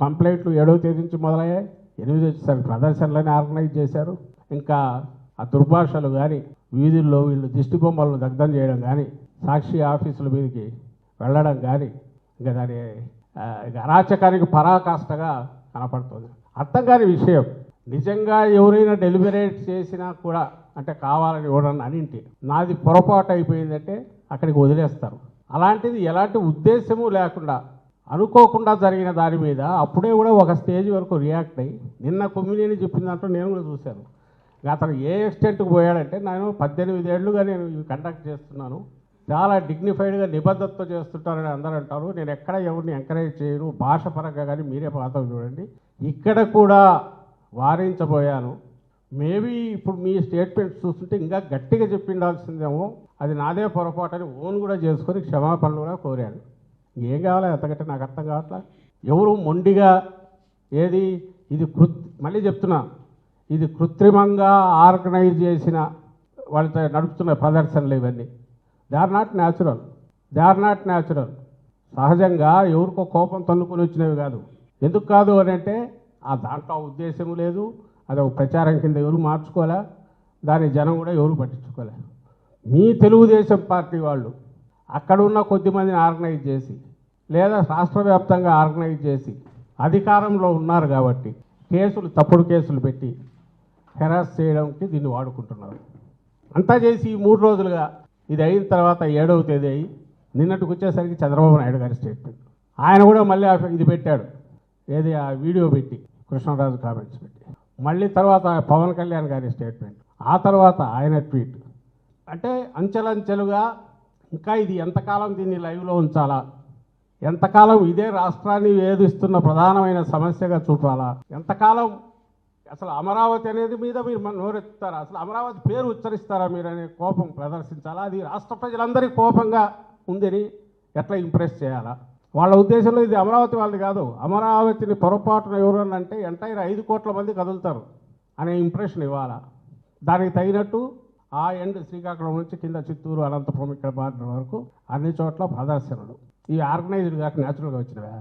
కంప్లైంట్లు 7వ తేదీ నుంచి మొదలయ్యాయి. 8 వచ్చేసరికి ప్రదర్శనలని ఆర్గనైజ్ చేశారు. ఇంకా ఆ దుర్భాషలు కానీ, వీధుల్లో వీళ్ళు దిష్టి బొమ్మలను దగ్ధం చేయడం కానీ, సాక్షి ఆఫీసుల మీదకి వెళ్ళడం కానీ, ఇంకా దాని అరాచకానికి పరాకాష్ఠగా కనపడుతుంది. అర్థం కాని విషయం, నిజంగా ఎవరైనా డెలిబరేట్ చేసినా కూడా, అంటే కావాలని ఎవరన్నా అనింటి నాది పొరపాటు అయిపోయిందంటే అక్కడికి వదిలేస్తారు. అలాంటిది ఎలాంటి ఉద్దేశము లేకుండా అనుకోకుండా జరిగిన దాని మీద అప్పుడే కూడా ఒక స్టేజ్ వరకు రియాక్ట్ అయ్యి, నిన్న కొమ్మినేని చెప్పిన దాంట్లో నేను కూడా చూశాను. అతను ఏ ఎక్స్టెంట్కి పోయాడంటే, నేను 18 ఏళ్ళుగా నేను ఇవి కండక్ట్ చేస్తున్నాను, చాలా డిగ్నిఫైడ్గా నిబద్ధతతో చేస్తుంటారని అందరూ అంటారు. నేను ఎక్కడ ఎవరిని ఎంకరేజ్ చేయను, భాష పరంగా కానీ మీరే పాత్ర చూడండి. ఇక్కడ కూడా వారించబోయాను. మేబీ ఇప్పుడు మీ స్టేట్మెంట్స్ చూస్తుంటే ఇంకా గట్టిగా చెప్పిండాల్సిందేమో, అది నాదే పొరపాటు అని ఓన్ కూడా చేసుకొని క్షమాపణలు కూడా కోరాను. ఏం కావాలి అంతకంటే నాకు అర్థం కావట్లా. ఎవరు మొండిగా ఏది ఇది మళ్ళీ చెప్తున్నా, ఇది కృత్రిమంగా ఆర్గనైజ్ చేసిన వాళ్ళతో నడుపుతున్న ప్రదర్శనలు ఇవన్నీ. They are not natural. సహజంగా ఎవరికో కోపం తన్నుకొని వచ్చినవి కాదు. ఎందుకు కాదు అని అంటే ఆ దాంట్లో ఉద్దేశం లేదు, అది ఒక ప్రచారం కింద ఎవరు మార్చుకోలే, దాని జనం కూడా ఎవరు పట్టించుకోలే. మీ తెలుగుదేశం పార్టీ వాళ్ళు అక్కడ ఉన్న కొద్దిమందిని ఆర్గనైజ్ చేసి, లేదా రాష్ట్ర వ్యాప్తంగా ఆర్గనైజ్ చేసి అధికారంలో ఉన్నారు కాబట్టి తప్పుడు కేసులు పెట్టి హెరాస్ చేయడానికి దీన్ని వాడుకుంటున్నారు. అంతా చేసి 3 రోజులుగా ఇది అయిన తర్వాత 7వ తేదీ అయ్యి నిన్నటికి వచ్చేసరికి చంద్రబాబు నాయుడు గారి స్టేట్మెంట్, ఆయన కూడా మళ్ళీ ఇది పెట్టాడు, ఏది ఆ వీడియో పెట్టి కృష్ణరాజు కామెంట్స్ పెట్టి, మళ్ళీ తర్వాత పవన్ కళ్యాణ్ గారి స్టేట్మెంట్, ఆ తర్వాత ఆయన ట్వీట్. అంటే అంచెలంచెలుగా ఇంకా ఇది ఎంతకాలం దీన్ని లైవ్లో ఉంచాలా, ఎంతకాలం ఇదే రాష్ట్రాన్ని వేధిస్తున్న ప్రధానమైన సమస్యగా చూపాలా, ఎంతకాలం అసలు అమరావతి అనేది మీద మీరు నోరెత్తుతారా, అసలు అమరావతి పేరు ఉచ్చరిస్తారా మీరు అనే కోపం ప్రదర్శించాలా, అది రాష్ట్ర ప్రజలందరికీ కోపంగా ఉందని ఎట్లా ఇంప్రెస్ చేయాలా. వాళ్ళ ఉద్దేశంలో ఇది అమరావతి వాళ్ళది కాదు, అమరావతిని పొరపాటున ఎవరన్నా అంటే ఎంటైర్ 5 కోట్ల మంది కదులుతారు అనే ఇంప్రెషన్ ఇవ్వాలా. దానికి తగినట్టు ఆ ఎండ్ శ్రీకాకుళం నుంచి కింద చిత్తూరు, అనంతపురం, ఇక్కడ బార్డర్ వరకు అన్ని చోట్ల ప్రదర్శనలు. ఇవి ఆర్గనైజ్డ్ కాక న్యాచురల్గా వచ్చినవా?